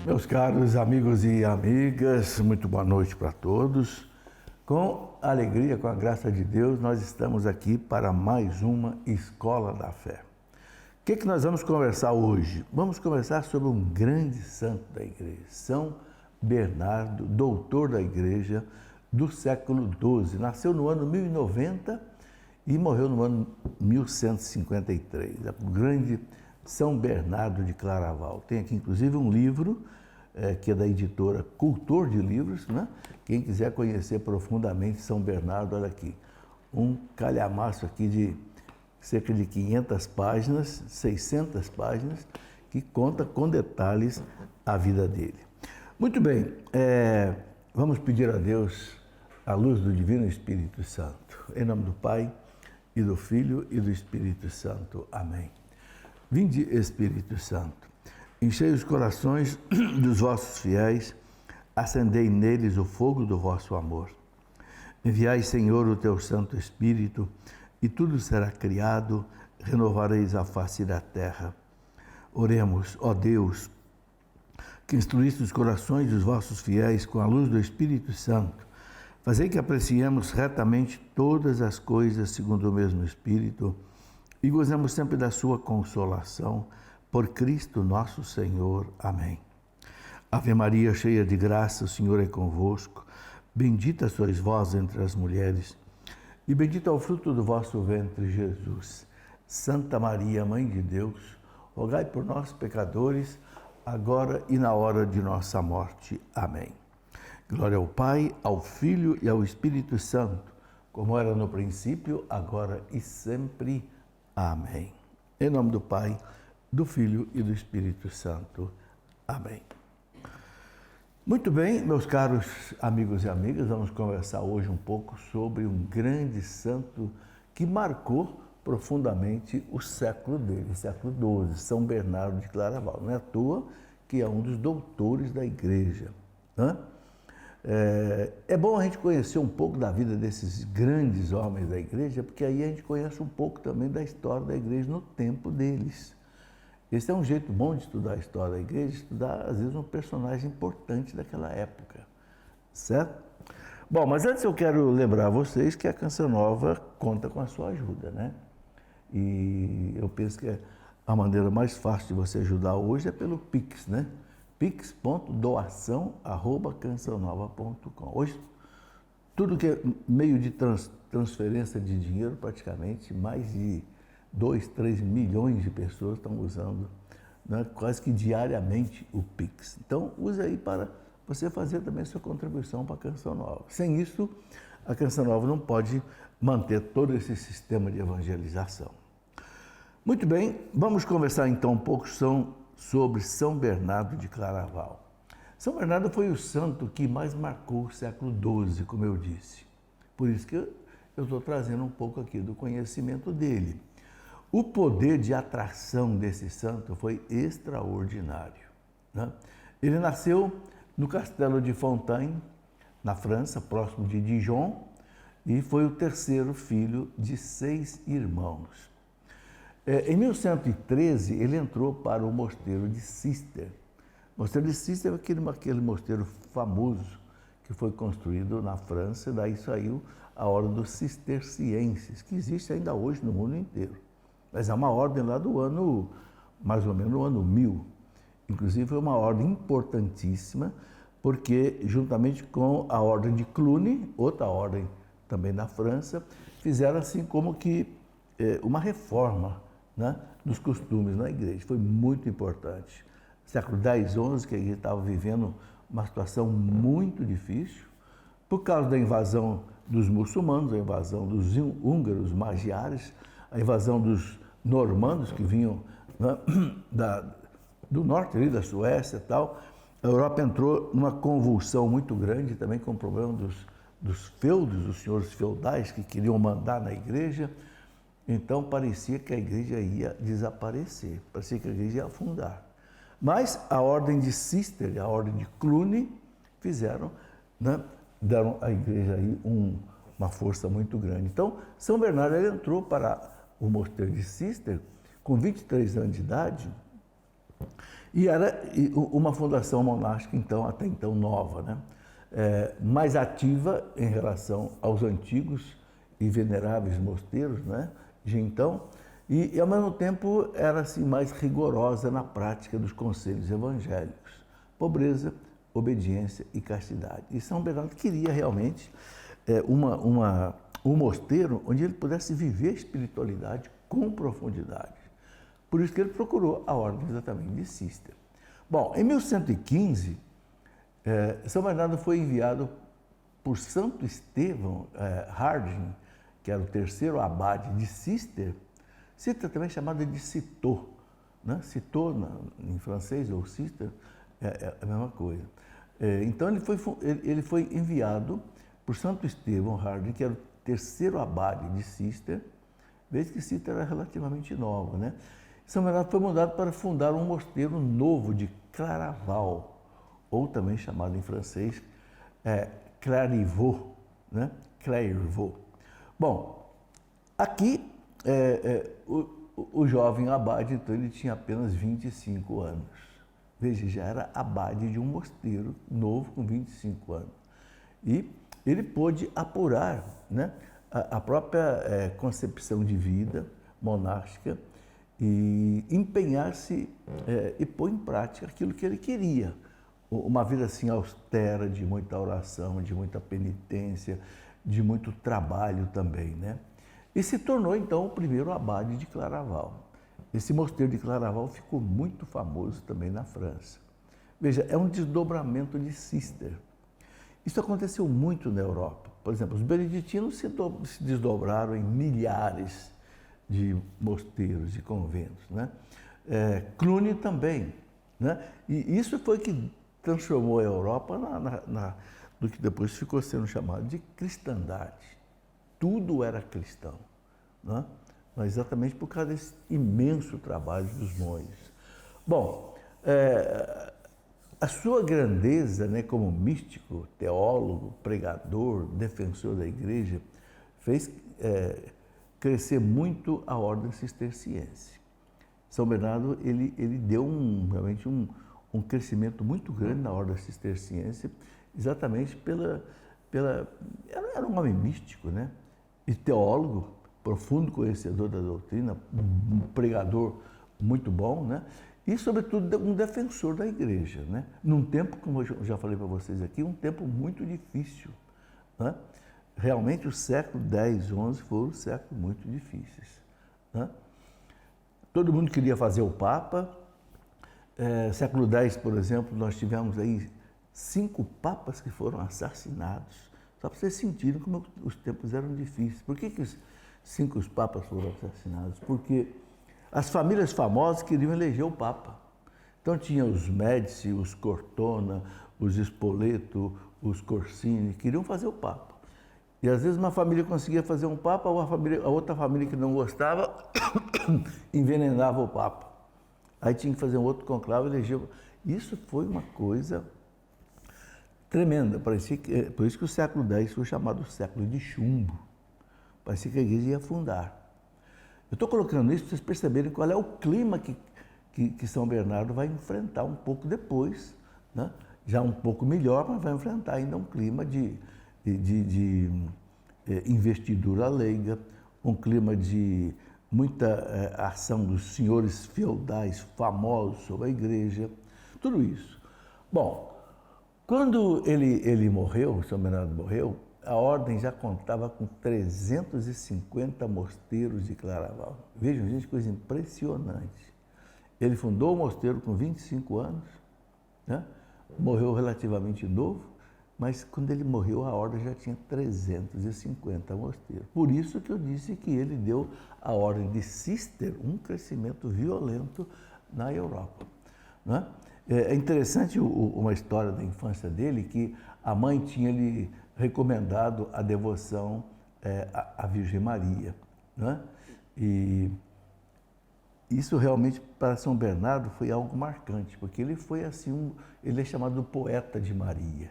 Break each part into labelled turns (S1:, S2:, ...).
S1: Meus caros amigos e amigas, muito boa noite para todos. Com alegria, com a graça de Deus, nós estamos aqui para mais uma Escola da Fé. O que nós vamos conversar hoje? Vamos conversar sobre um grande santo da igreja, São Bernardo, doutor da igreja do século XII. Nasceu no ano 1090 e morreu no ano 1153. O grande São Bernardo de Claraval. Tem aqui inclusive um livro que é da editora Cultor de Livros, né? Quem quiser conhecer profundamente São Bernardo, olha aqui, um calhamaço aqui de cerca de 500 páginas, 600 páginas, que conta com detalhes a vida dele. Muito bem, vamos pedir a Deus a luz do Divino Espírito Santo. Em nome do Pai, e do Filho, e do Espírito Santo. Amém. Vinde, Espírito Santo, enchei os corações dos vossos fiéis, acendei neles o fogo do vosso amor. Enviai, Senhor, o teu Santo Espírito, e tudo será criado, renovareis a face da terra. Oremos, ó Deus, que instruíste os corações dos vossos fiéis com a luz do Espírito Santo. Fazei que apreciemos retamente todas as coisas segundo o mesmo Espírito e gozemos sempre da sua consolação. Por Cristo nosso Senhor. Amém. Ave Maria, cheia de graça, o Senhor é convosco. Bendita sois vós entre as mulheres, e bendito é o fruto do vosso ventre, Jesus. Santa Maria, Mãe de Deus, rogai por nós, pecadores, agora e na hora de nossa morte. Amém. Glória ao Pai, ao Filho e ao Espírito Santo, como era no princípio, agora e sempre. Amém. Em nome do Pai, do Filho e do Espírito Santo. Amém. Muito bem, meus caros amigos e amigas, vamos conversar hoje um pouco sobre um grande santo que marcou profundamente o século dele, o século XII, São Bernardo de Claraval. Não é à toa que é um dos doutores da igreja, né? É bom a gente conhecer um pouco da vida desses grandes homens da igreja, porque aí a gente conhece um pouco também da história da igreja no tempo deles. Esse é um jeito bom de estudar a história da igreja, estudar, às vezes, um personagem importante daquela época, certo? Bom, mas antes eu quero lembrar a vocês que a Canção Nova conta com a sua ajuda, né? E eu penso que a maneira mais fácil de você ajudar hoje é pelo Pix, né? pix.doação@cançãonova.com. Hoje, tudo que é meio de transferência de dinheiro, praticamente, mais de 2, 3 milhões de pessoas estão usando, né, quase que diariamente o Pix. Então, use aí para você fazer também a sua contribuição para a Canção Nova. Sem isso, a Canção Nova não pode manter todo esse sistema de evangelização. Muito bem, vamos conversar então um pouco sobre São Bernardo de Claraval. São Bernardo foi o santo que mais marcou o século XII, como eu disse. Por isso que eu estou trazendo um pouco aqui do conhecimento dele. O poder de atração desse santo foi extraordinário, né? Ele nasceu no castelo de Fontaine, na França, próximo de Dijon, e foi o terceiro filho de 6 irmãos. Em 1113, ele entrou para o mosteiro de Cister. O mosteiro de Cister é aquele mosteiro famoso que foi construído na França, daí saiu a ordem dos cistercienses, que existe ainda hoje no mundo inteiro. Mas é uma ordem lá do ano, mais ou menos no ano 1000. Inclusive foi uma ordem importantíssima, porque juntamente com a ordem de Cluny, outra ordem também da França, fizeram assim como que uma reforma, né, dos costumes na igreja. Foi muito importante. Século X, XI, que a igreja estava vivendo uma situação muito difícil, por causa da invasão dos muçulmanos, a invasão dos húngaros, magiares, a invasão dos normandos que vinham, né, do norte, ali, da Suécia e tal. A Europa entrou numa convulsão muito grande, também com o problema dos feudos, dos senhores feudais que queriam mandar na igreja. Então parecia que a igreja ia desaparecer, parecia que a igreja ia afundar. Mas a ordem de Cister e a ordem de Cluny fizeram, né, deram à igreja aí uma força muito grande. Então, São Bernardo ele entrou para o mosteiro de Cister com 23 anos de idade E era uma fundação monástica, então, até então nova, né? Mais ativa em relação aos antigos e veneráveis mosteiros, né? De então, e ao mesmo tempo era assim, mais rigorosa na prática dos conselhos evangélicos. Pobreza, obediência e castidade. E São Bernardo queria realmente um mosteiro onde ele pudesse viver a espiritualidade com profundidade. Por isso que ele procurou a ordem exatamente de Císter. Bom, em 1115, São Bernardo foi enviado por Santo Estevão Harding, que era o terceiro abade de Císter. Císter também é chamada de Citeaux, né? Citeaux em francês, ou Císter, é a mesma coisa. Então ele foi enviado por Santo Estevão Harding, que era o terceiro abade de Císter, desde que Císter era relativamente nova, né? São Bernardo foi mandado para fundar um mosteiro novo de Claraval, ou também chamado em francês Clairvaux, né? Clairvaux. Bom, aqui o jovem abade, então, ele tinha apenas 25 anos. Veja, já era abade de um mosteiro novo com 25 anos. E ele pôde apurar, né, a própria concepção de vida monástica e empenhar-se e pôr em prática aquilo que ele queria. Uma vida assim austera, de muita oração, de muita penitência, de muito trabalho também, né? E se tornou então o primeiro abade de Claraval. Esse mosteiro de Claraval ficou muito famoso também na França. Veja, é um desdobramento de Císter. Isso aconteceu muito na Europa. Por exemplo, os beneditinos se desdobraram em milhares de mosteiros e conventos, né? Cluny também, né? E isso foi que transformou a Europa no que depois ficou sendo chamado de cristandade. Tudo era cristão, né? Mas exatamente por causa desse imenso trabalho dos monges. Bom, a sua grandeza, né, como místico, teólogo, pregador, defensor da igreja, fez crescer muito a ordem cisterciense. São Bernardo ele deu realmente um crescimento muito grande na ordem cisterciense, exatamente era um homem místico, né? E teólogo, profundo conhecedor da doutrina, um pregador muito bom, né? E, sobretudo, um defensor da igreja, né? Num tempo, como eu já falei para vocês aqui, um tempo muito difícil, né? Realmente, o século X, XI foram séculos muito difíceis, né? Todo mundo queria fazer o Papa. Século X, por exemplo, nós tivemos aí 5 papas que foram assassinados. Só para vocês sentirem como os tempos eram difíceis. Por que os 5 papas foram assassinados? Porque as famílias famosas queriam eleger o Papa. Então tinha os Médici, os Cortona, os Spoleto, os Corsini, queriam fazer o Papa. E às vezes uma família conseguia fazer um Papa, ou a outra família que não gostava envenenava o Papa. Aí tinha que fazer um outro conclave e eleger. Isso foi uma coisa tremenda. Parecia por isso que o século X foi chamado século de chumbo. Parecia que a igreja ia afundar. Eu estou colocando isso para vocês perceberem qual é o clima que São Bernardo vai enfrentar um pouco depois, né? Já um pouco melhor, mas vai enfrentar ainda um clima de investidura leiga, um clima de muita ação dos senhores feudais famosos sobre a igreja, tudo isso. Bom, quando ele morreu, São Bernardo morreu, a ordem já contava com 350 mosteiros de Claraval. Vejam, gente, coisa impressionante. Ele fundou o mosteiro com 25 anos, né? Morreu relativamente novo, mas quando ele morreu, a ordem já tinha 350 mosteiros. Por isso que eu disse que ele deu à ordem de Císter um crescimento violento na Europa, né? É interessante uma história da infância dele, que a mãe tinha lhe recomendado a devoção à Virgem Maria, né? E isso realmente para São Bernardo foi algo marcante, porque ele foi assim, ele é chamado poeta de Maria,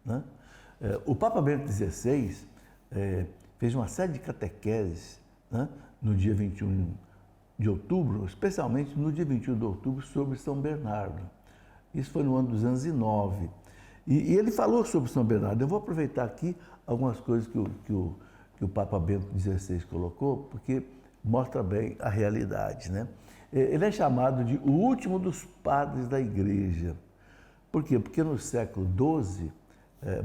S1: né? O Papa Bento XVI fez uma série de catequeses, né, no dia 21 de outubro, especialmente no dia 21 de outubro, sobre São Bernardo. Isso foi no ano 209. E ele falou sobre São Bernardo. Eu vou aproveitar aqui algumas coisas que o Papa Bento XVI colocou, porque mostra bem a realidade, né? Ele é chamado de o último dos padres da Igreja. Por quê? Porque no século XII,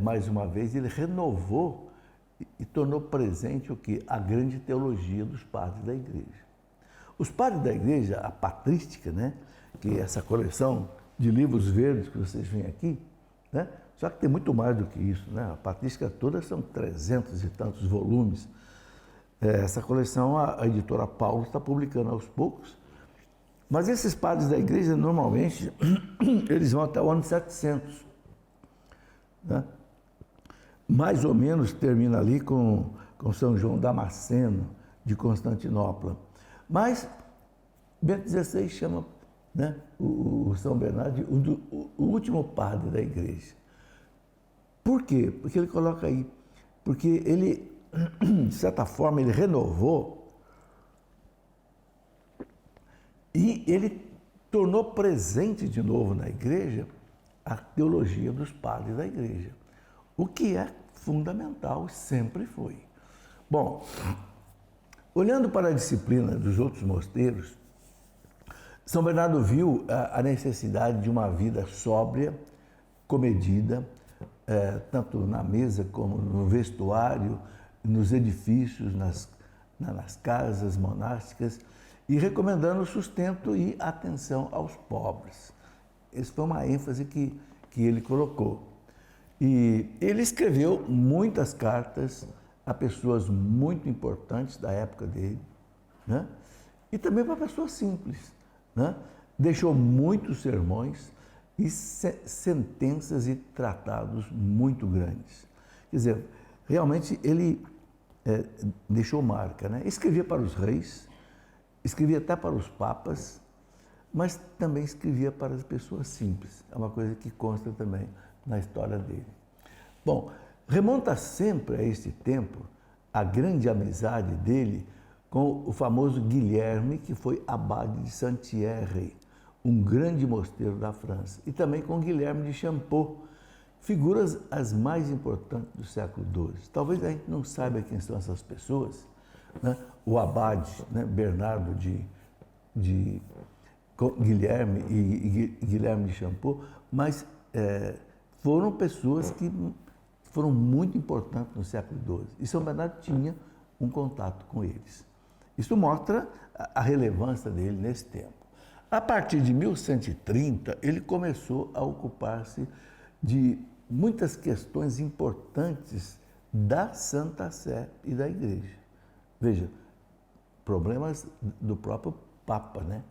S1: mais uma vez, ele renovou e tornou presente o quê? A grande teologia dos padres da Igreja. Os padres da Igreja, a patrística, né? Que é essa coleção de livros verdes que vocês veem aqui, né? Só que tem muito mais do que isso, né? A patrística toda são 300 e tantos volumes. Essa coleção a editora Paulo está publicando aos poucos. Mas esses padres da Igreja, normalmente, eles vão até o ano 700, né? Mais ou menos termina ali com São João Damasceno, de Constantinopla. Mas Bento XVI chama, né, o São Bernardo o último padre da Igreja. Por quê? Porque ele coloca aí, porque ele, de certa forma, ele renovou e ele tornou presente de novo na Igreja a teologia dos padres da Igreja, o que é fundamental, sempre foi. Bom, olhando para a disciplina dos outros mosteiros, São Bernardo viu a necessidade de uma vida sóbria, comedida, tanto na mesa como no vestuário, nos edifícios, nas casas monásticas, e recomendando sustento e atenção aos pobres. Essa foi uma ênfase que ele colocou. E ele escreveu muitas cartas a pessoas muito importantes da época dele, né? E também para pessoas simples, né? Deixou muitos sermões e sentenças e tratados muito grandes. Quer dizer, realmente ele deixou marca, né? Escrevia para os reis, escrevia até para os papas, mas também escrevia para as pessoas simples. É uma coisa que consta também na história dele. Bom, remonta sempre a este tempo a grande amizade dele com o famoso Guilherme, que foi abade de Saint-Thierry, um grande mosteiro da França, e também com Guilherme de Champeaux, figuras as mais importantes do século XII. Talvez a gente não saiba quem são essas pessoas, né? O abade, né? Bernardo de Guilherme e Guilherme de Champeaux, mas foram pessoas que foram muito importantes no século XII. E São Bernardo tinha um contato com eles. Isso mostra a relevância dele nesse tempo. A partir de 1130, ele começou a ocupar-se de muitas questões importantes da Santa Sé e da Igreja. Veja, problemas do próprio Papa, né?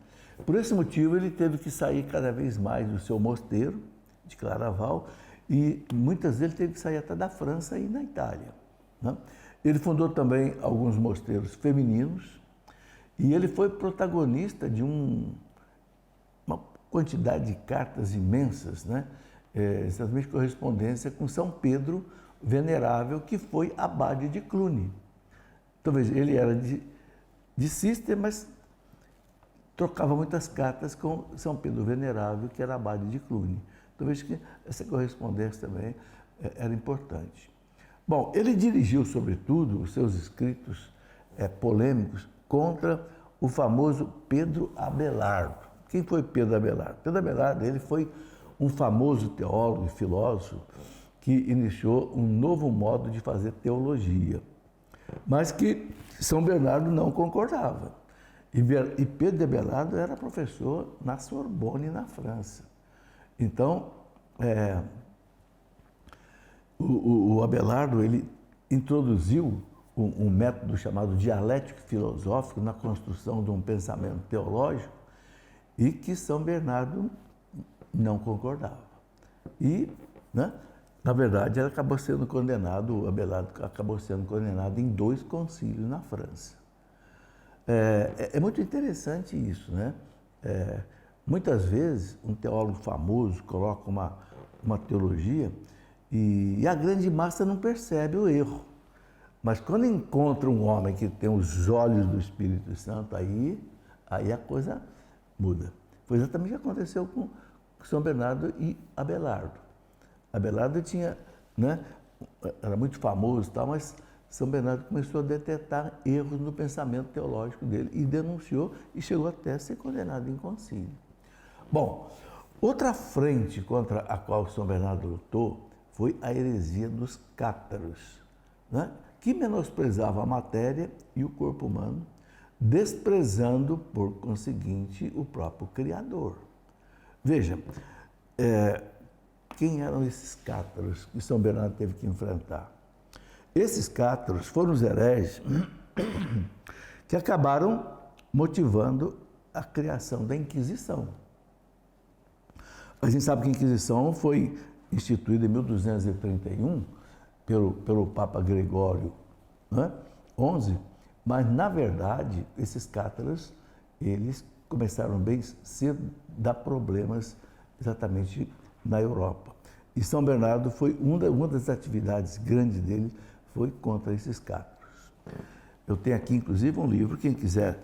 S1: Por esse motivo, ele teve que sair cada vez mais do seu mosteiro de Claraval e muitas vezes teve que sair até da França e na Itália, né? Ele fundou também alguns mosteiros femininos e ele foi protagonista de uma quantidade de cartas imensas, né? Exatamente correspondência com São Pedro Venerável, que foi abade de Cluny. Então, veja, ele era de Cister, mas trocava muitas cartas com São Pedro Venerável, que era abade de Cluny. Então, veja que essa correspondência também era importante. Bom, ele dirigiu, sobretudo, os seus escritos polêmicos contra o famoso Pedro Abelardo. Quem foi Pedro Abelardo? Pedro Abelardo, ele foi um famoso teólogo e filósofo que iniciou um novo modo de fazer teologia, mas que São Bernardo não concordava. E Pedro de Abelardo era professor na Sorbonne, na França. Então, o Abelardo, ele introduziu um método chamado dialético filosófico na construção de um pensamento teológico e que São Bernardo não concordava. E, né, na verdade, ele acabou sendo condenado, o Abelardo acabou sendo condenado em 2 concílios na França. É muito interessante isso, né? Muitas vezes, um teólogo famoso coloca uma teologia e a grande massa não percebe o erro. Mas quando encontra um homem que tem os olhos do Espírito Santo, aí Aí a coisa muda. Foi exatamente o que aconteceu com São Bernardo e Abelardo. Abelardo tinha, né, era muito famoso e tal, mas São Bernardo começou a detectar erros no pensamento teológico dele e denunciou e chegou até a ser condenado em concílio. Bom, outra frente contra a qual São Bernardo lutou foi a heresia dos cátaros, né, que menosprezava a matéria e o corpo humano, desprezando, por conseguinte, o próprio Criador. Veja, quem eram esses cátaros que São Bernardo teve que enfrentar? Esses cátaros foram os hereges que acabaram motivando a criação da Inquisição. A gente sabe que a Inquisição foi instituída em 1231 pelo Papa Gregório, né, XI, mas, na verdade, esses cátaros, eles começaram bem cedo a dar problemas exatamente na Europa. E São Bernardo foi uma das atividades grandes dele foi contra esses cátaros. Eu tenho aqui, inclusive, um livro, quem quiser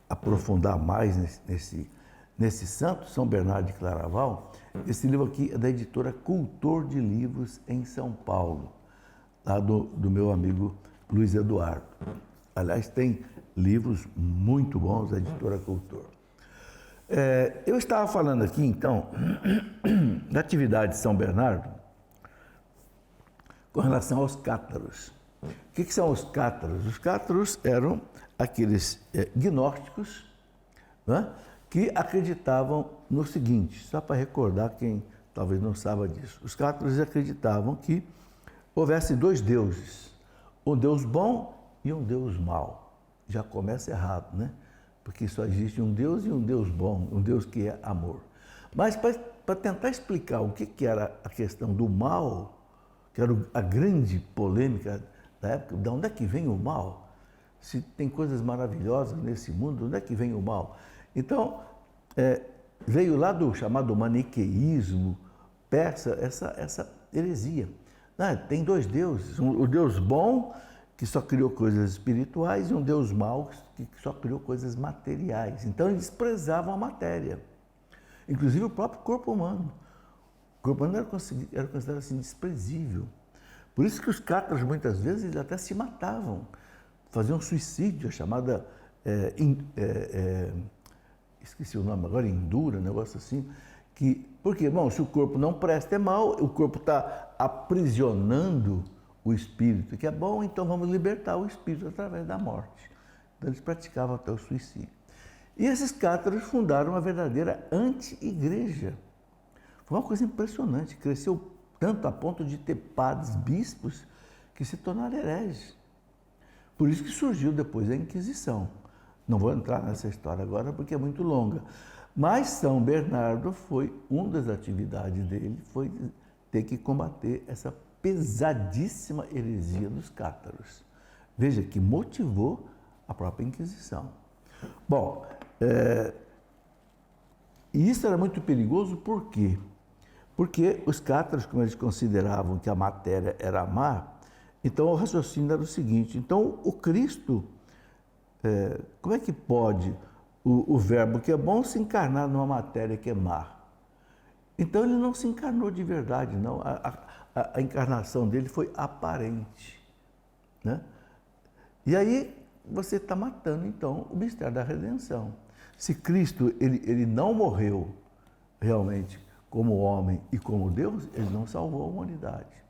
S1: aprofundar mais nesse santo, São Bernardo de Claraval, esse livro aqui é da editora Cultor de Livros em São Paulo, lá do meu amigo Luiz Eduardo. Aliás, tem livros muito bons da editora Cultor. Eu estava falando aqui, então, da atividade de São Bernardo com relação aos cátaros. O que são os cátaros? Os cátaros eram aqueles gnósticos, né, que acreditavam no seguinte, só para recordar quem talvez não saiba disso. Os cátaros acreditavam que houvesse dois deuses, um Deus bom e um Deus mau. Já começa errado, né? Porque só existe um Deus e um Deus bom, um Deus que é amor. Mas para tentar explicar o que era a questão do mal, que era a grande polêmica da época, de onde é que vem o mal? Se tem coisas maravilhosas nesse mundo, de onde é que vem o mal? Então, veio lá do chamado maniqueísmo persa essa heresia. Tem dois deuses, o Deus bom, que só criou coisas espirituais, e um Deus mau, que só criou coisas materiais. Então, eles desprezavam a matéria, inclusive o próprio corpo humano. O corpo humano era considerado assim desprezível. Por isso que os cátaros, muitas vezes, eles até se matavam, faziam suicídio, a chamada, esqueci o nome agora, indura, um negócio assim. Porque, bom, se o corpo não presta é mal, o corpo está aprisionando o espírito, que é bom, então vamos libertar o espírito através da morte. Então eles praticavam até o suicídio. E esses cátaros fundaram uma verdadeira anti-igreja. Foi uma coisa impressionante, cresceu tanto a ponto de ter padres, bispos, que se tornaram hereges. Por isso que surgiu depois a Inquisição. Não vou entrar nessa história agora porque é muito longa. Mas São Bernardo uma das atividades dele foi ter que combater essa pesadíssima heresia dos cátaros. Veja, que motivou a própria Inquisição. Bom, e isso era muito perigoso, por quê? Porque os cátaros, como eles consideravam que a matéria era má, então o raciocínio era o seguinte, então o Cristo, como é que pode o verbo que é bom se encarnar numa matéria que é má? Então ele não se encarnou de verdade, não. A encarnação dele foi aparente, né? E aí você está matando, então, o mistério da redenção. Se Cristo ele não morreu realmente como homem e como Deus, ele não salvou a humanidade.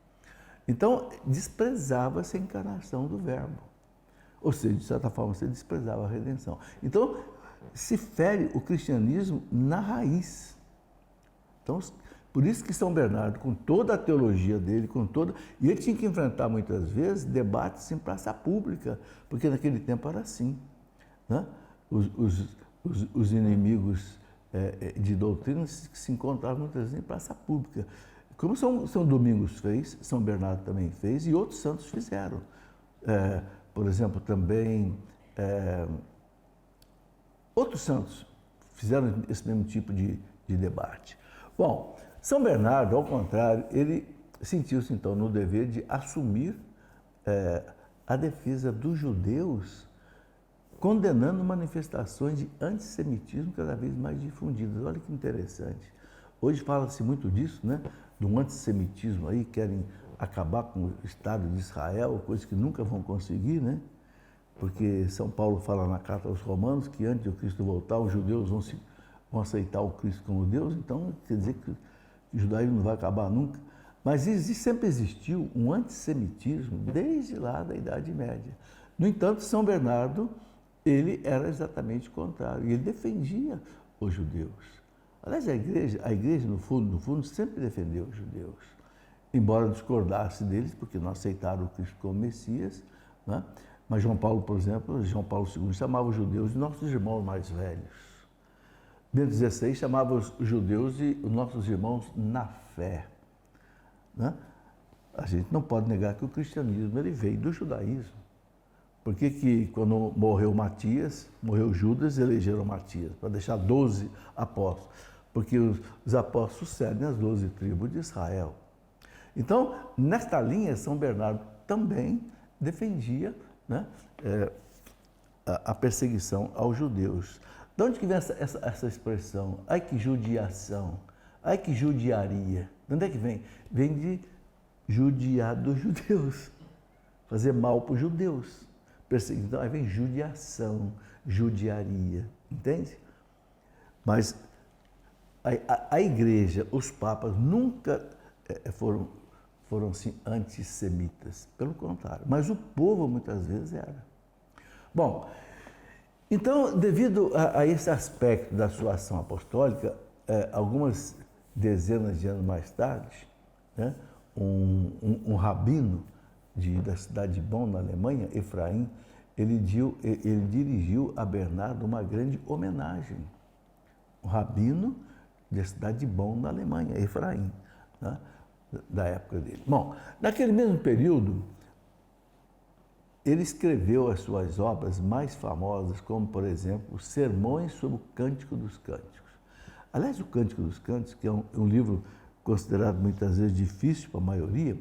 S1: Então, desprezava-se a encarnação do verbo. Ou seja, de certa forma, você desprezava a redenção. Então, se fere o cristianismo na raiz. Então, por isso que São Bernardo, com toda a teologia dele, e ele tinha que enfrentar muitas vezes debates em praça pública, porque naquele tempo era assim, né? Os inimigos de doutrina se encontravam muitas vezes em praça pública. Como São Domingos fez, São Bernardo também fez, e outros santos fizeram. Por exemplo, também outros santos fizeram esse mesmo tipo de debate. Bom, São Bernardo, ao contrário, ele sentiu-se então no dever de assumir a defesa dos judeus condenando manifestações de antissemitismo cada vez mais difundidas. Olha que interessante. Hoje fala-se muito disso, né? Do antissemitismo aí, querem acabar com o Estado de Israel, coisa que nunca vão conseguir, né? Porque São Paulo fala na carta aos Romanos que antes do Cristo voltar, os judeus vão aceitar o Cristo como Deus, então quer dizer que o judaísmo não vai acabar nunca. Mas sempre existiu um antissemitismo desde lá da Idade Média. No entanto, São Bernardo, ele era exatamente o contrário, e ele defendia os judeus. Aliás, a igreja no fundo, sempre defendeu os judeus, embora discordasse deles, porque não aceitaram o Cristo como Messias, né? Mas João Paulo, por exemplo, João Paulo II chamava os judeus de nossos irmãos mais velhos. Bento XVI chamava os judeus de os nossos irmãos na fé, né? A gente não pode negar que o cristianismo ele veio do judaísmo. Por que quando morreu Matias, morreu Judas, elegeram Matias? Para deixar 12 apóstolos. Porque os apóstolos sucedem as 12 tribos de Israel. Então, nesta linha, São Bernardo também defendia, né, a perseguição aos judeus. De onde que vem essa expressão? Ai que judiação, ai que judiaria. De onde é que vem? Vem de judiar dos judeus, fazer mal para os judeus. Então, aí vem judiação, judiaria, entende? Mas a igreja, os papas nunca foram assim, antissemitas, pelo contrário. Mas o povo muitas vezes era. Bom, então, devido a esse aspecto da sua ação apostólica, algumas dezenas de anos mais tarde, né, um rabino da cidade de Bonn, na Alemanha, Efraim, ele dirigiu a Bernardo uma grande homenagem. Um rabino da cidade de Bonn, na Alemanha, Efraim, né, da época dele. Bom, naquele mesmo período, ele escreveu as suas obras mais famosas, como, por exemplo, Sermões sobre o Cântico dos Cânticos. Aliás, o Cântico dos Cânticos, que é um livro considerado muitas vezes difícil para a maioria,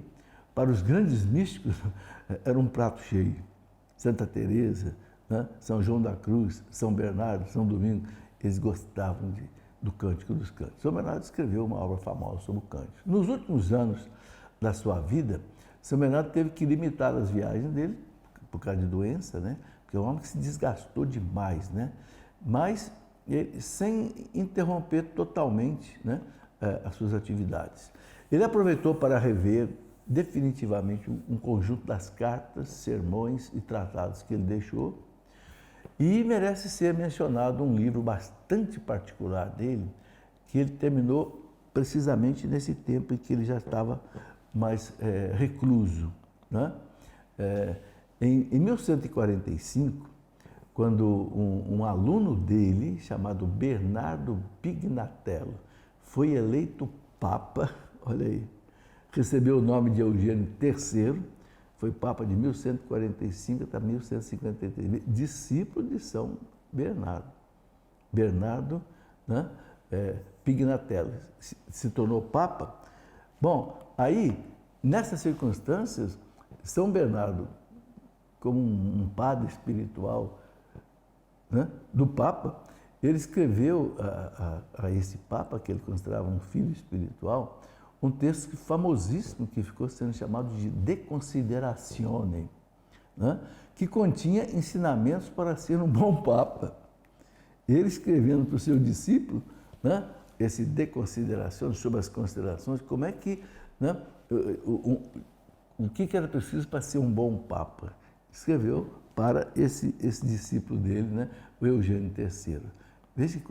S1: para os grandes místicos era um prato cheio. Santa Teresa, né? São João da Cruz, São Bernardo, São Domingo, eles gostavam do Cântico dos Cânticos. São Bernardo escreveu uma obra famosa sobre o cântico. Nos últimos anos da sua vida, São Bernardo teve que limitar as viagens dele, por causa de doença, né? Porque é um homem que se desgastou demais, né? Mas sem interromper totalmente, né, as suas atividades. Ele aproveitou para rever definitivamente um conjunto das cartas, sermões e tratados que ele deixou, e merece ser mencionado um livro bastante particular dele, que ele terminou precisamente nesse tempo em que ele já estava mais recluso, né? Em 1145, quando um aluno dele, chamado Bernardo Pignatello, foi eleito Papa, olha aí, recebeu o nome de Eugênio III, foi Papa de 1145 até 1153, discípulo de São Bernardo. Bernardo, né, Pignatello se tornou Papa. Bom, aí, nessas circunstâncias, São Bernardo, como um padre espiritual, né, do Papa, ele escreveu a esse Papa, que ele considerava um filho espiritual, um texto famosíssimo que ficou sendo chamado de De Consideratione, né, que continha ensinamentos para ser um bom Papa. Ele escrevendo para o seu discípulo, né, esse De Consideratione, sobre as considerações, como é que, né, o que era preciso para ser um bom Papa. Escreveu para esse discípulo dele, né, o Eugênio III.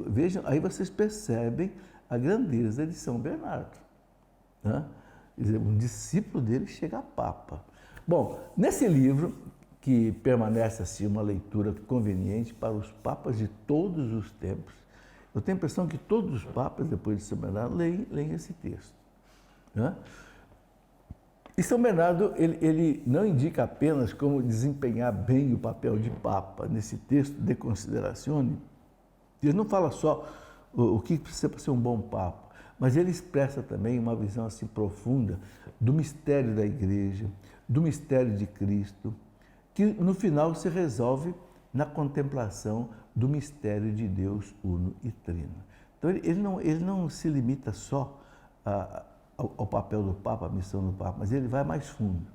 S1: Vejam, aí vocês percebem a grandeza de São Bernardo, né? Quer dizer, um discípulo dele chega a Papa. Bom, nesse livro, que permanece assim uma leitura conveniente para os papas de todos os tempos, eu tenho a impressão que todos os papas, depois de São Bernardo, leem esse texto, né? E São Bernardo, ele não indica apenas como desempenhar bem o papel de Papa nesse texto de Considerazione. Ele não fala só o que precisa para ser um bom Papa, mas ele expressa também uma visão assim profunda do mistério da Igreja, do mistério de Cristo, que no final se resolve na contemplação do mistério de Deus uno e trino. Então ele não se limita só ao papel do Papa, à missão do Papa, mas ele vai mais fundo.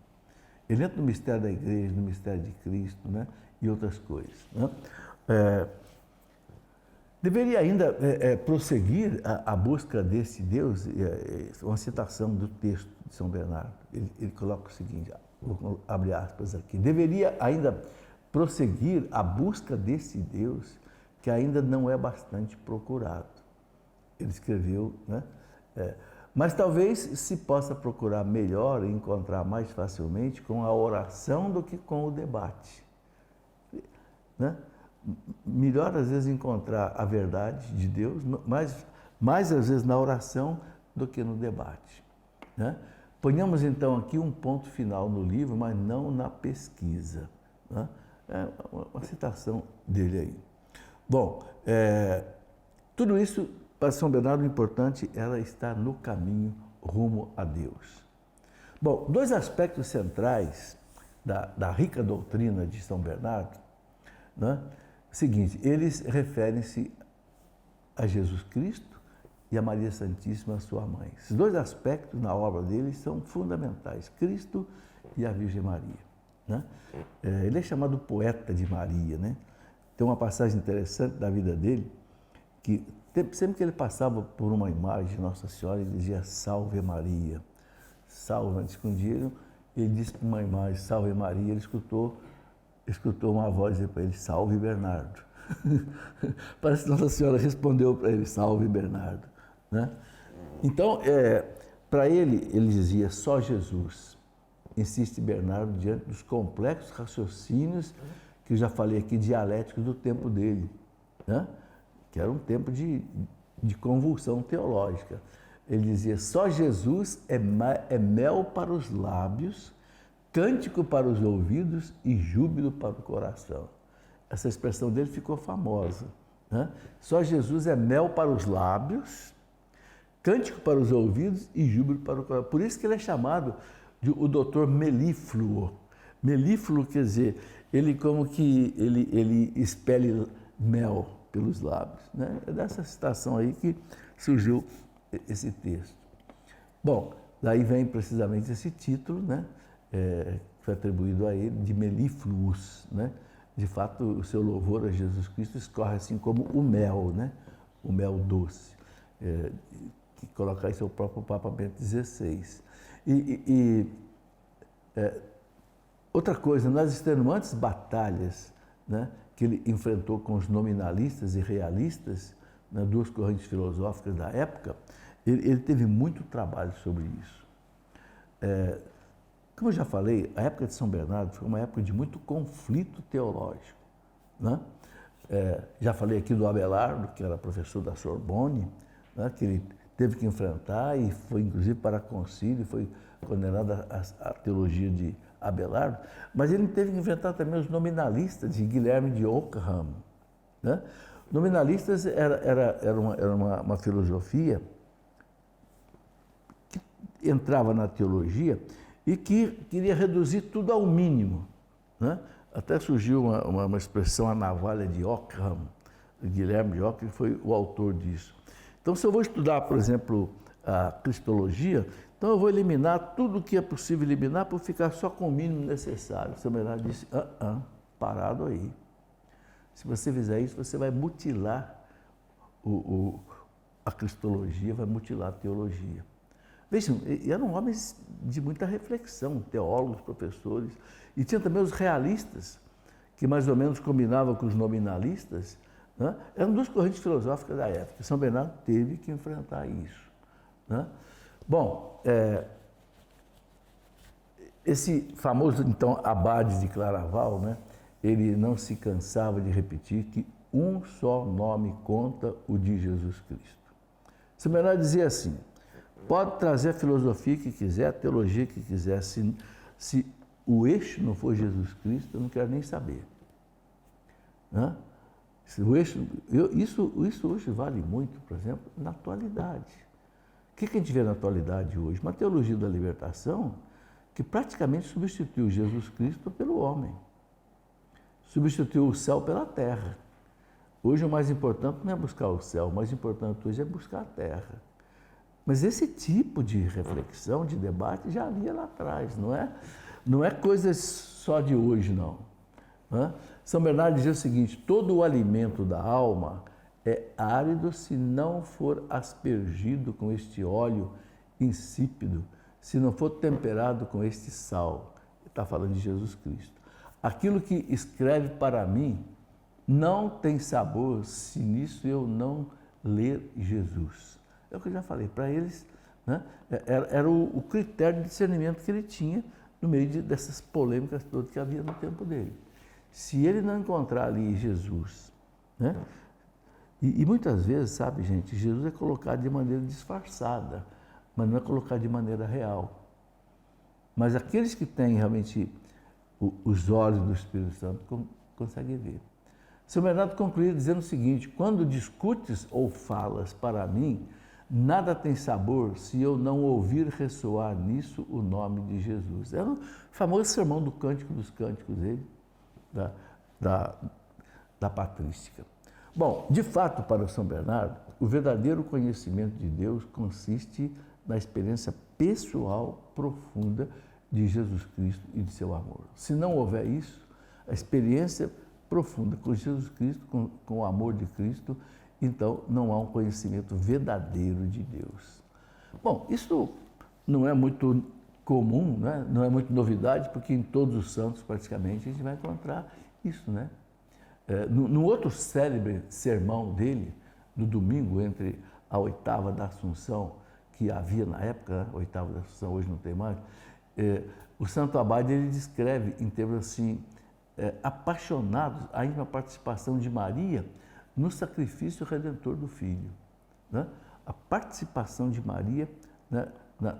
S1: Ele entra no mistério da Igreja, no mistério de Cristo, né? E outras coisas. Né? Deveria ainda prosseguir a busca desse Deus, uma citação do texto de São Bernardo. Ele coloca o seguinte, vou abrir aspas aqui, deveria ainda prosseguir a busca desse Deus que ainda não é bastante procurado. Ele escreveu, né? Mas talvez se possa procurar melhor e encontrar mais facilmente com a oração do que com o debate. Né? Melhor às vezes encontrar a verdade de Deus, mais às vezes na oração do que no debate. Né? Ponhamos então aqui um ponto final no livro, mas não na pesquisa. Né? É uma citação dele aí. Bom, tudo isso, para São Bernardo, o importante é ela estar no caminho rumo a Deus. Bom, dois aspectos centrais da rica doutrina de São Bernardo, né? Seguinte, eles referem-se a Jesus Cristo e a Maria Santíssima, sua mãe. Esses dois aspectos na obra dele são fundamentais, Cristo e a Virgem Maria. Né? Ele é chamado poeta de Maria. Né? Tem uma passagem interessante da vida dele, que sempre que ele passava por uma imagem de Nossa Senhora, ele dizia Salve Maria. Salve, escondido, ele disse para uma imagem Salve Maria, ele escutou uma voz dizer para ele, Salve Bernardo. Parece que Nossa Senhora respondeu para ele, Salve Bernardo. Né? Então, para ele dizia, só Jesus. Insiste Bernardo diante dos complexos raciocínios que eu já falei aqui, dialéticos do tempo dele, né? Que era um tempo de convulsão teológica. Ele dizia, só Jesus é mel para os lábios, cântico para os ouvidos e júbilo para o coração. Essa expressão dele ficou famosa. Né? Só Jesus é mel para os lábios, cântico para os ouvidos e júbilo para o coração. Por isso que ele é chamado de o doutor melífluo. Melífluo quer dizer, ele como que ele expele mel pelos lábios. Né? É dessa citação aí que surgiu esse texto. Bom, daí vem precisamente esse título, né? Que foi atribuído a ele, de melífluos, né? De fato, o seu louvor a Jesus Cristo escorre assim como o mel, né? O mel doce, que coloca aí seu próprio Papa Bento XVI. Outra coisa, nas extenuantes batalhas, né, que ele enfrentou com os nominalistas e realistas, né, duas correntes filosóficas da época, ele teve muito trabalho sobre isso. Como eu já falei, a época de São Bernardo foi uma época de muito conflito teológico. Né? Já falei aqui do Abelardo, que era professor da Sorbonne, né, que ele teve que enfrentar e foi inclusive para concílio, foi condenado à teologia de Abelardo, mas ele teve que enfrentar também os nominalistas de Guilherme de Ockham. Né? Nominalistas era uma filosofia que entrava na teologia e que queria reduzir tudo ao mínimo. Né? Até surgiu uma expressão, a navalha de Ockham, Guilherme de Ockham foi o autor disso. Então, se eu vou estudar, por exemplo, a cristologia, então eu vou eliminar tudo o que é possível eliminar para ficar só com o mínimo necessário. São Bernardo disse, parado aí. Se você fizer isso, você vai mutilar a cristologia, vai mutilar a teologia. Vejam, eram homens de muita reflexão, teólogos, professores, e tinha também os realistas, que mais ou menos combinavam com os nominalistas, né? Eram duas correntes filosóficas da época. São Bernardo teve que enfrentar isso. Né? Bom, esse famoso, então, abade de Claraval, né? Ele não se cansava de repetir que um só nome conta, o de Jesus Cristo. São Bernardo dizia assim, pode trazer a filosofia que quiser, a teologia que quiser, se o eixo não for Jesus Cristo, eu não quero nem saber. Né? Isso hoje vale muito, por exemplo, na atualidade. O que a gente vê na atualidade hoje? Uma teologia da libertação que praticamente substituiu Jesus Cristo pelo homem. substituiu o céu pela terra. Hoje o mais importante não é buscar o céu, o mais importante hoje é buscar a terra. Mas esse tipo de reflexão, de debate, já havia lá atrás, não é? Não é coisa só de hoje, não. São Bernardo dizia o seguinte: todo o alimento da alma é árido se não for aspergido com este óleo insípido, se não for temperado com este sal. Ele está falando de Jesus Cristo. Aquilo que escreve para mim não tem sabor se nisso eu não ler Jesus. É o que eu já falei para eles, né? Era o critério de discernimento que ele tinha no meio dessas polêmicas todas que havia no tempo dele. Se ele não encontrar ali Jesus, né? E muitas vezes, sabe, gente, Jesus é colocado de maneira disfarçada, mas não é colocado de maneira real. Mas aqueles que têm realmente os olhos do Espírito Santo conseguem ver. São Bernardo concluía dizendo o seguinte: quando discutes ou falas para mim, nada tem sabor se eu não ouvir ressoar nisso o nome de Jesus. Era o famoso sermão do Cântico dos Cânticos dele, da patrística. Bom, de fato, para São Bernardo, o verdadeiro conhecimento de Deus consiste na experiência pessoal profunda de Jesus Cristo e de seu amor. Se não houver isso, a experiência profunda com Jesus Cristo, com o amor de Cristo, então não há um conhecimento verdadeiro de Deus. Bom, isso não é muito comum, né? Não é muito novidade, porque em todos os santos, praticamente, a gente vai encontrar isso, né? No outro célebre sermão dele, no domingo, entre a oitava da Assunção, que havia na época, né? A oitava da Assunção, hoje não tem mais, o Santo Abade ele descreve em termos assim, apaixonados a íntima participação de Maria no sacrifício redentor do Filho, né? A participação de Maria, né,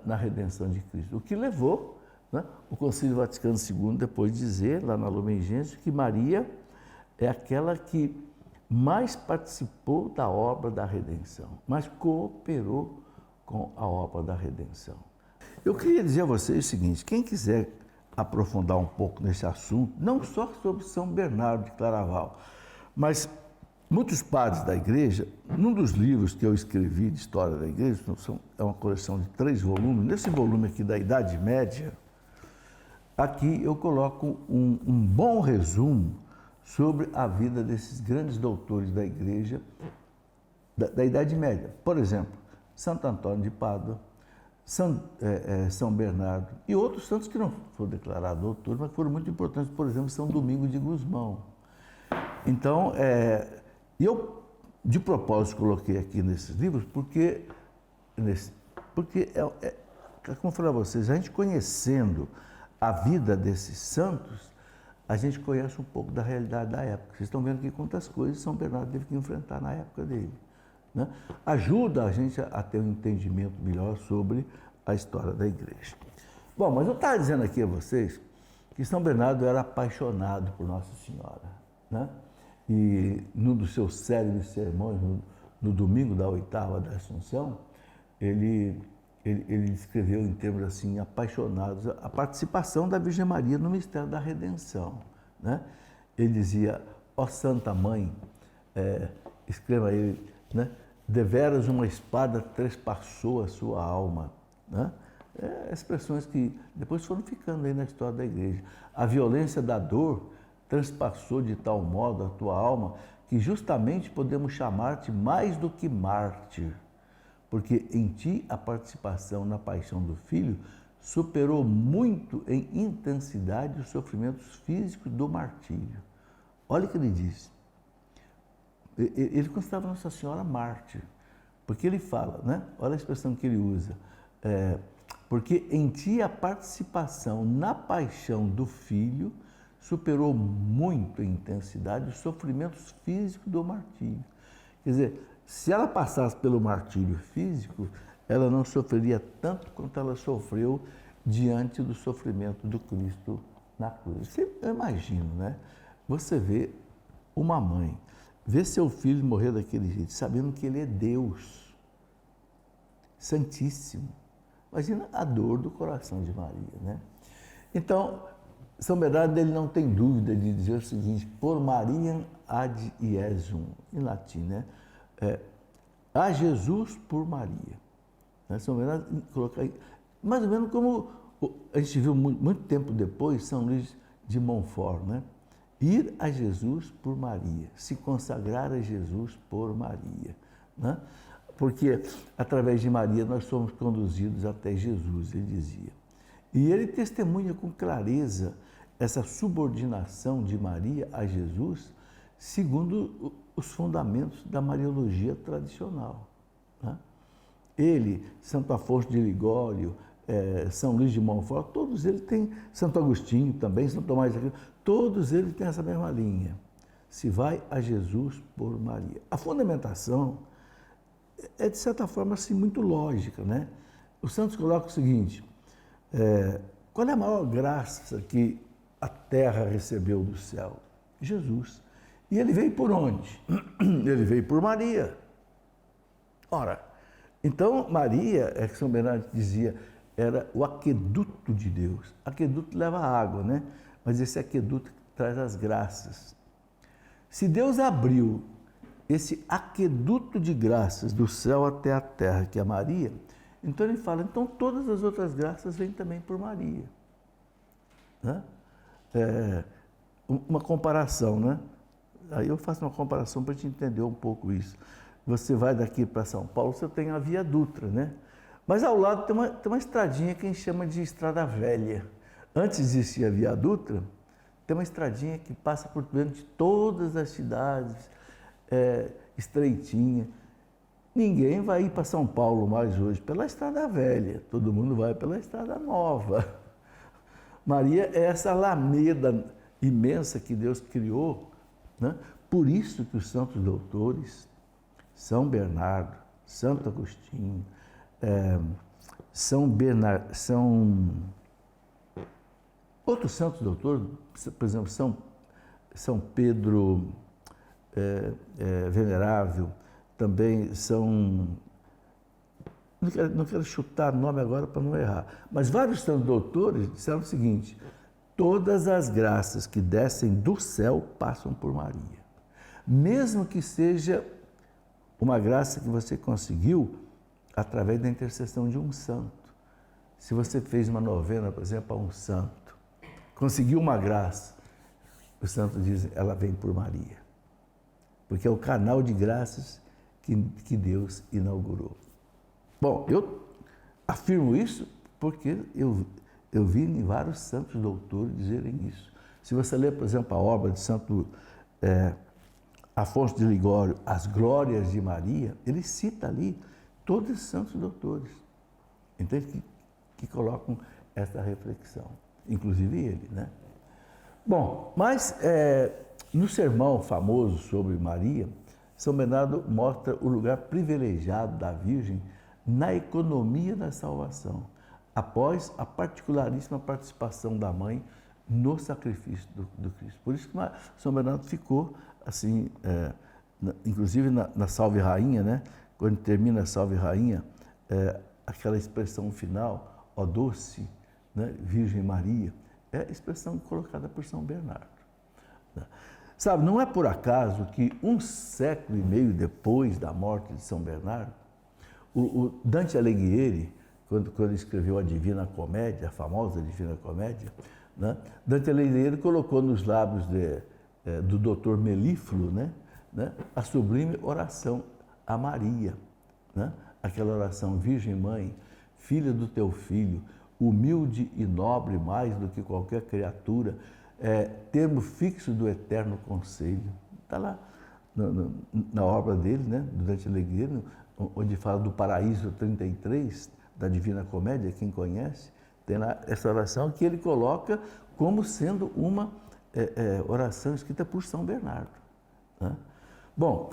S1: na redenção de Cristo. O que levou, né, o Concílio Vaticano II depois dizer, lá na Lumen Gentium, que Maria é aquela que mais participou da obra da redenção, mais cooperou com a obra da redenção. Eu queria dizer a vocês o seguinte: quem quiser aprofundar um pouco nesse assunto, não só sobre São Bernardo de Claraval, mas muitos padres da igreja, num dos livros que eu escrevi de história da igreja, é uma coleção de 3 volumes, nesse volume aqui da Idade Média, aqui eu coloco um bom resumo sobre a vida desses grandes doutores da igreja da Idade Média. Por exemplo, Santo Antônio de Pádua, São Bernardo e outros santos que não foram declarados doutores, mas foram muito importantes, por exemplo, São Domingos de Gusmão. Então, eu de propósito coloquei aqui nesses livros porque como eu falei a vocês, a gente conhecendo a vida desses santos, a gente conhece um pouco da realidade da época. Vocês estão vendo aqui quantas coisas São Bernardo teve que enfrentar na época dele, né? Ajuda a gente a ter um entendimento melhor sobre a história da igreja. Bom, mas eu estava dizendo aqui a vocês que São Bernardo era apaixonado por Nossa Senhora, né? E num dos seus célebres sermões, no domingo da oitava da Assunção, ele descreveu em termos assim apaixonados a participação da Virgem Maria no mistério da redenção, né? Ele dizia: ó Santa Mãe, escreva ele, né? Deveras uma espada trespassou a sua alma, né? Expressões que depois foram ficando aí na história da igreja. A violência da dor transpassou de tal modo a tua alma que justamente podemos chamar-te mais do que mártir, porque em ti a participação na paixão do Filho superou muito em intensidade os sofrimentos físicos do martírio. Olha o que ele diz. Ele considerava Nossa Senhora mártir, porque ele fala, né? Olha a expressão que ele usa. Porque em ti a participação na paixão do Filho superou muito em intensidade os sofrimentos físicos do martírio. Quer dizer, se ela passasse pelo martírio físico, ela não sofreria tanto quanto ela sofreu diante do sofrimento do Cristo na cruz. Eu imagino, né? Você vê uma mãe, vê seu filho morrer daquele jeito, sabendo que ele é Deus, Santíssimo. Imagina a dor do coração de Maria, né? Então, São Bernardo ele não tem dúvida de dizer o seguinte: por Mariam ad Iesum, em latim, né? A Jesus por Maria. Né? São Bernardo coloca aí, mais ou menos como a gente viu muito tempo depois, São Luís de Montfort, né? Ir a Jesus por Maria, se consagrar a Jesus por Maria, né? Porque através de Maria nós somos conduzidos até Jesus, ele dizia. E ele testemunha com clareza essa subordinação de Maria a Jesus, segundo os fundamentos da Mariologia tradicional, né? Ele, Santo Afonso de Ligório, São Luís de Montfort, todos eles têm, Santo Agostinho também, São Tomás de Aquino, todos eles têm essa mesma linha. Se vai a Jesus por Maria. A fundamentação é, de certa forma, assim, muito lógica, né? Os santos colocam o seguinte: qual é a maior graça que a terra recebeu do céu? Jesus. E ele veio por onde? Ele veio por Maria. Ora, então Maria, é que São Bernardo dizia, era o aqueduto de Deus. Aqueduto leva água, né? Mas esse aqueduto traz as graças. Se Deus abriu esse aqueduto de graças do céu até a terra, que é Maria, então ele fala, então todas as outras graças vêm também por Maria. Né? Uma comparação, né? Aí eu faço uma comparação para te entender um pouco isso. Você vai daqui para São Paulo, você tem a Via Dutra, né? Mas ao lado tem uma estradinha que a gente chama de Estrada Velha. Antes existia a Via Dutra, tem uma estradinha que passa por dentro de todas as cidades, estreitinha. Ninguém vai ir para São Paulo mais hoje pela Estrada Velha, todo mundo vai pela Estrada Nova. Maria é essa alameda imensa que Deus criou, né? Por isso que os santos doutores, São Bernardo, Santo Agostinho, outros santos doutores, por exemplo, São Pedro Venerável, também não quero chutar nome agora para não errar, mas vários santos doutores disseram o seguinte: todas as graças que descem do céu passam por Maria. Mesmo que seja uma graça que você conseguiu através da intercessão de um santo. Se você fez uma novena, por exemplo, a um santo, conseguiu uma graça, os santos dizem, ela vem por Maria. Porque é o canal de graças que Deus inaugurou. Bom, eu afirmo isso porque eu vi em vários santos doutores dizerem isso. Se você ler, por exemplo, a obra de Santo Afonso de Ligório, As Glórias de Maria, ele cita ali todos os santos doutores, entende? Que colocam essa reflexão, inclusive ele, né? Bom, mas no sermão famoso sobre Maria, São Bernardo mostra o lugar privilegiado da Virgem na economia da salvação, após a particularíssima participação da mãe no sacrifício do Cristo. Por isso que São Bernardo ficou assim, inclusive na Salve Rainha, né? Quando termina a Salve Rainha, aquela expressão final, ó doce, né? Virgem Maria, é a expressão colocada por São Bernardo. Sabe, não é por acaso que 1 século e meio depois da morte de São Bernardo, o Dante Alighieri, quando escreveu a Divina Comédia, a famosa Divina Comédia, né? Dante Alighieri colocou nos lábios do doutor Melífluo, né? A sublime oração a Maria, né? Aquela oração: Virgem Mãe, filha do teu filho, humilde e nobre mais do que qualquer criatura, termo fixo do eterno conselho. Está lá na obra dele, né? Do Dante Alighieri, onde fala do Paraíso 33, da Divina Comédia, quem conhece, tem lá essa oração que ele coloca como sendo uma oração escrita por São Bernardo, né? Bom,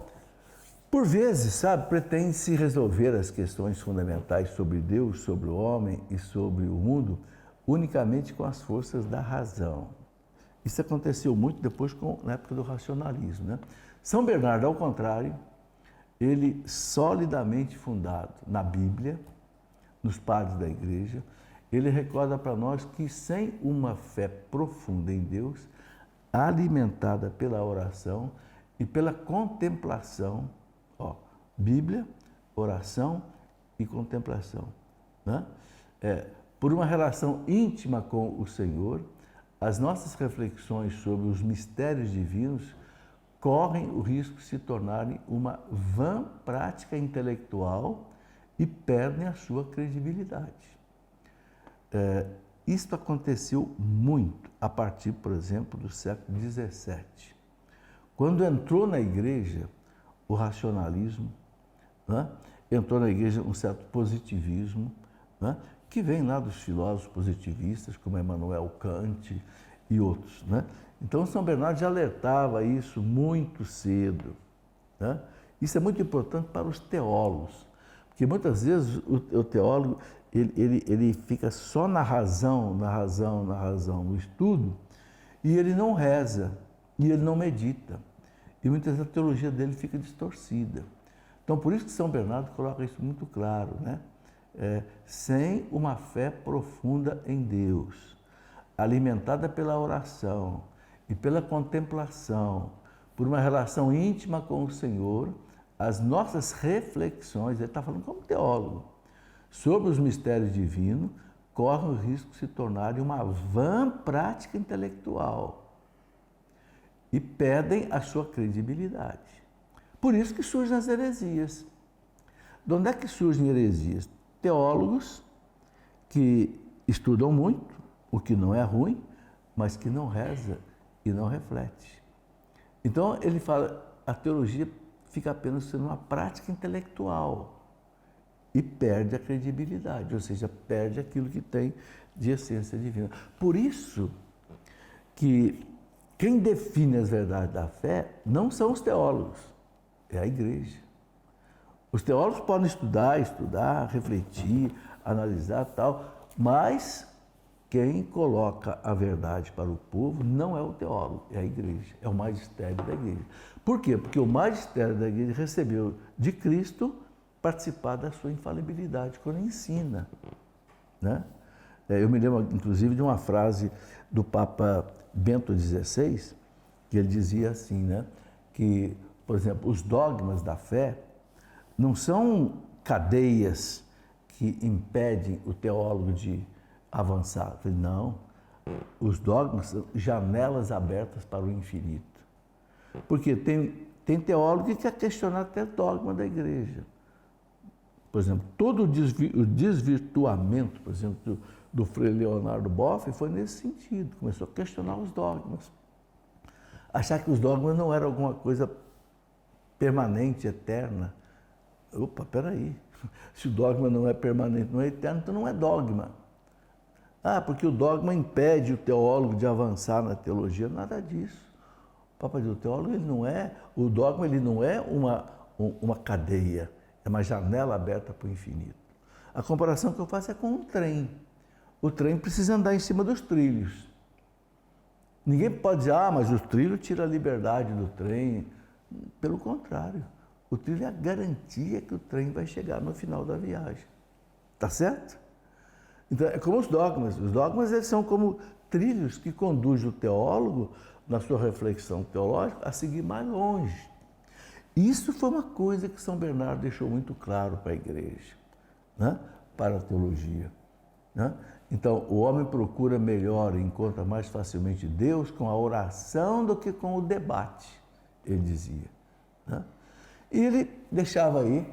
S1: por vezes, sabe, pretende-se resolver as questões fundamentais sobre Deus, sobre o homem e sobre o mundo unicamente com as forças da razão. Isso aconteceu muito depois na época do racionalismo, né? São Bernardo, ao contrário, ele solidamente fundado na Bíblia, nos padres da igreja, ele recorda para nós que sem uma fé profunda em Deus, alimentada pela oração e pela contemplação, ó, Bíblia, oração e contemplação, né? Por uma relação íntima com o Senhor, as nossas reflexões sobre os mistérios divinos correm o risco de se tornarem uma vã prática intelectual e perdem a sua credibilidade. Isto aconteceu muito a partir, por exemplo, do século XVII. Quando entrou na igreja o racionalismo, né? Entrou na igreja um certo positivismo, né? Que vem lá dos filósofos positivistas, como Immanuel Kant e outros, né? Então, São Bernardo já alertava isso muito cedo, né? Isso é muito importante para os teólogos, porque muitas vezes o teólogo ele fica só na razão, no estudo, e ele não reza, e ele não medita. E muitas vezes a teologia dele fica distorcida. Então, por isso que São Bernardo coloca isso muito claro, né? Sem uma fé profunda em Deus, alimentada pela oração e pela contemplação, por uma relação íntima com o Senhor, as nossas reflexões, ele está falando como teólogo, sobre os mistérios divinos, correm o risco de se tornarem uma vã prática intelectual e perdem a sua credibilidade. Por isso que surgem as heresias. De onde é que surgem heresias? Teólogos que estudam muito, o que não é ruim, mas que não reza e não reflete. Então ele fala, a teologia fica apenas sendo uma prática intelectual e perde a credibilidade, ou seja, perde aquilo que tem de essência divina. Por isso que quem define as verdades da fé não são os teólogos, é a igreja. Os teólogos podem estudar, refletir, analisar tal, mas quem coloca a verdade para o povo não é o teólogo, é a igreja, é o magistério da igreja. Por quê? Porque o magistério da igreja recebeu de Cristo participar da sua infalibilidade quando ensina, né? Eu me lembro, inclusive, de uma frase do Papa Bento XVI, que ele dizia assim, né? Que, por exemplo, os dogmas da fé não são cadeias que impedem o teólogo de avançar. Não, os dogmas são janelas abertas para o infinito. Porque tem teólogo que quer questionar até dogma da igreja. Por exemplo, todo o desvirtuamento, por exemplo, do Frei Leonardo Boff foi nesse sentido, começou a questionar os dogmas. Achar que os dogmas não eram alguma coisa permanente, eterna. Opa, peraí, se o dogma não é permanente, não é eterno, então não é dogma. Porque o dogma impede o teólogo de avançar na teologia, nada disso. O Papa diz, o teólogo, o dogma ele não é uma cadeia, é uma janela aberta para o infinito. A comparação que eu faço é com um trem. O trem precisa andar em cima dos trilhos. Ninguém pode dizer, mas o trilho tira a liberdade do trem. Pelo contrário, o trilho é a garantia que o trem vai chegar no final da viagem. Tá certo? Então, é como os dogmas. Os dogmas eles são como trilhos que conduzem o teólogo, na sua reflexão teológica, a seguir mais longe. Isso foi uma coisa que São Bernardo deixou muito claro para a igreja, né? Para a teologia, né? Então, o homem procura melhor e encontra mais facilmente Deus com a oração do que com o debate, ele dizia, né? E ele deixava aí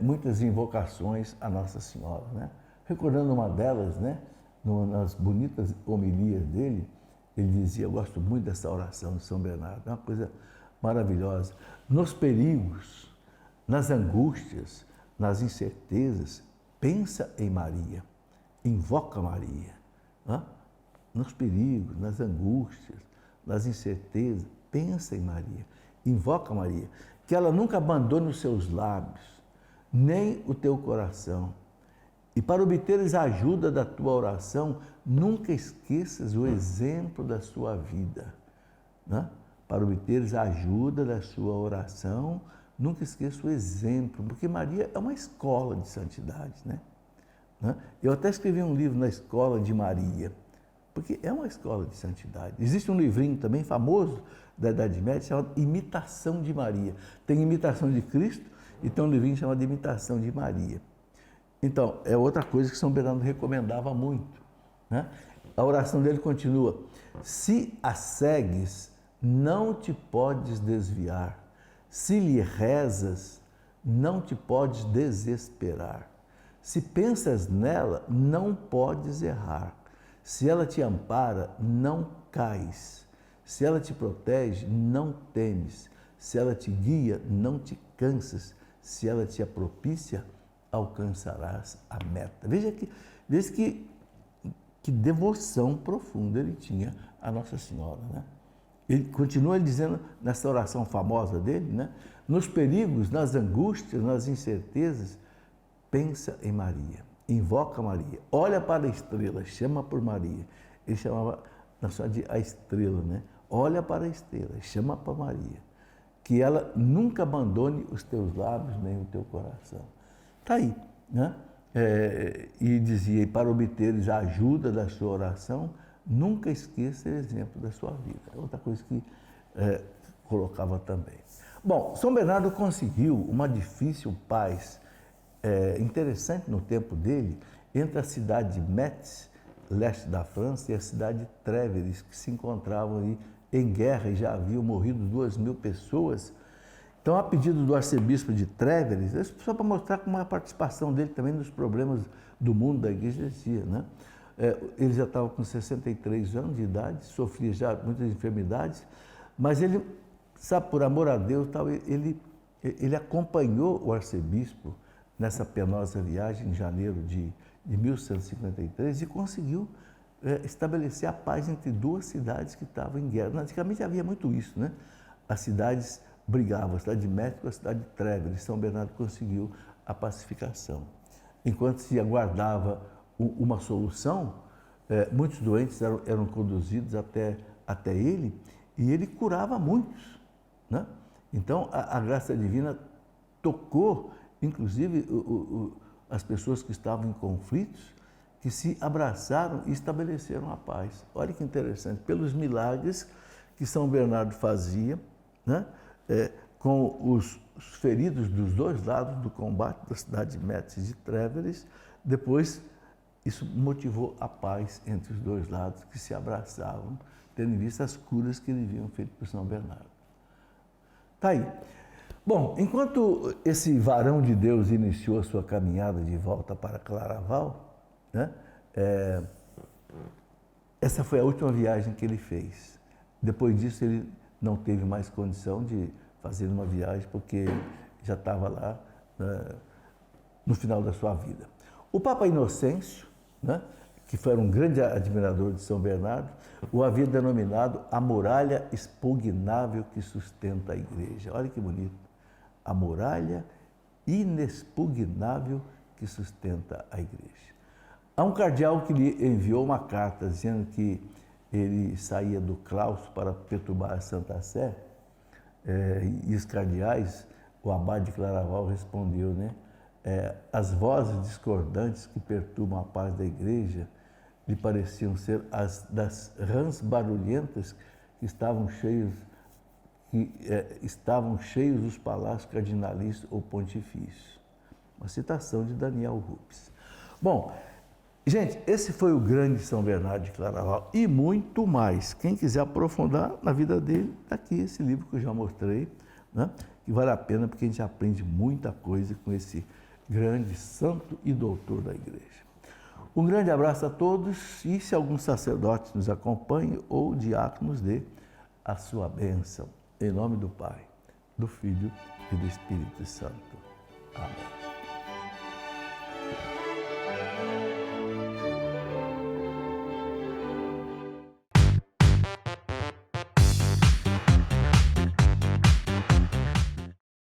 S1: muitas invocações a Nossa Senhora, né? Recordando uma delas, né? Nas bonitas homilias dele, ele dizia, eu gosto muito dessa oração de São Bernardo, é uma coisa maravilhosa. Nos perigos, nas angústias, nas incertezas, pensa em Maria, invoca Maria. Né? Nos perigos, nas angústias, nas incertezas, pensa em Maria, invoca Maria. Que ela nunca abandone os seus lábios, nem o teu coração. E para obteres a ajuda da tua oração, nunca esqueças o exemplo da sua vida. Né? Para obteres a ajuda da sua oração, nunca esqueça o exemplo, porque Maria é uma escola de santidade, né? né? Eu até escrevi um livro na Escola de Maria, porque é uma escola de santidade. Existe um livrinho também famoso da Idade Média chamado Imitação de Maria. Tem Imitação de Cristo e tem um livrinho chamado Imitação de Maria. Então, é outra coisa que São Bernardo recomendava muito, né? A oração dele continua: se a segues, não te podes desviar. Se lhe rezas, não te podes desesperar. Se pensas nela, não podes errar. Se ela te ampara, não cais. Se ela te protege, não temes. Se ela te guia, não te cansas. Se ela te é propícia, alcançarás a meta. Veja que devoção profunda ele tinha a Nossa Senhora, né? Ele continua dizendo nessa oração famosa dele, né? Nos perigos, nas angústias, nas incertezas, pensa em Maria, invoca Maria, olha para a estrela, chama por Maria. Ele chamava de a estrela, né? Olha para a estrela, chama para Maria, que ela nunca abandone os teus lábios nem o teu coração. Está aí, né? E dizia: para obteres a ajuda da sua oração, nunca esqueça o exemplo da sua vida. É outra coisa que colocava também. Bom, São Bernardo conseguiu uma difícil paz interessante no tempo dele entre a cidade de Metz, leste da França, e a cidade de Trèveris, que se encontravam aí em guerra e já haviam morrido 2.000 pessoas. Então, a pedido do arcebispo de Trèveris, só para mostrar como a participação dele também nos problemas do mundo da igreja existia, né? Ele já estava com 63 anos de idade, sofria já muitas enfermidades, mas ele, sabe, por amor a Deus, ele acompanhou o arcebispo nessa penosa viagem em janeiro de 1153 e conseguiu estabelecer a paz entre duas cidades que estavam em guerra. Antigamente havia muito isso, né? As cidades brigavam, a cidade de Metz com a cidade de Trèveris. São Bernardo conseguiu a pacificação. Enquanto se aguardava uma solução, muitos doentes eram conduzidos até ele e ele curava muitos, né? Então, a graça divina tocou, inclusive, as pessoas que estavam em conflitos, que se abraçaram e estabeleceram a paz. Olha que interessante, pelos milagres que São Bernardo fazia, né? Com os feridos dos dois lados do combate da cidade de Metz e de Trèveris, depois isso motivou a paz entre os dois lados, que se abraçavam, tendo em vista as curas que ele haviam feito por São Bernardo. Está aí. Bom, enquanto esse varão de Deus iniciou a sua caminhada de volta para Claraval, né, essa foi a última viagem que ele fez. Depois disso, ele não teve mais condição de fazer uma viagem, porque já estava lá, né, no final da sua vida. O Papa Inocêncio, né, que foi um grande admirador de São Bernardo, o havia denominado a muralha expugnável que sustenta a igreja. Olha que bonito. A muralha inexpugnável que sustenta a igreja. Há um cardeal que lhe enviou uma carta dizendo que ele saía do claustro para perturbar a Santa Sé, e os cardeais, o abade de Claraval respondeu, né? As vozes discordantes que perturbam a paz da igreja lhe pareciam ser as das rãs barulhentas que estavam cheios os palácios cardinalícios ou pontifícios. Uma citação de Daniel Rupes. Bom, gente, esse foi o grande São Bernardo de Claraval e muito mais. Quem quiser aprofundar na vida dele, está aqui esse livro que eu já mostrei, né? Que vale a pena porque a gente aprende muita coisa com esse grande santo e doutor da igreja. Um grande abraço a todos e se algum sacerdote nos acompanhe ou diácono nos dê a sua bênção. Em nome do Pai, do Filho e do Espírito Santo. Amém.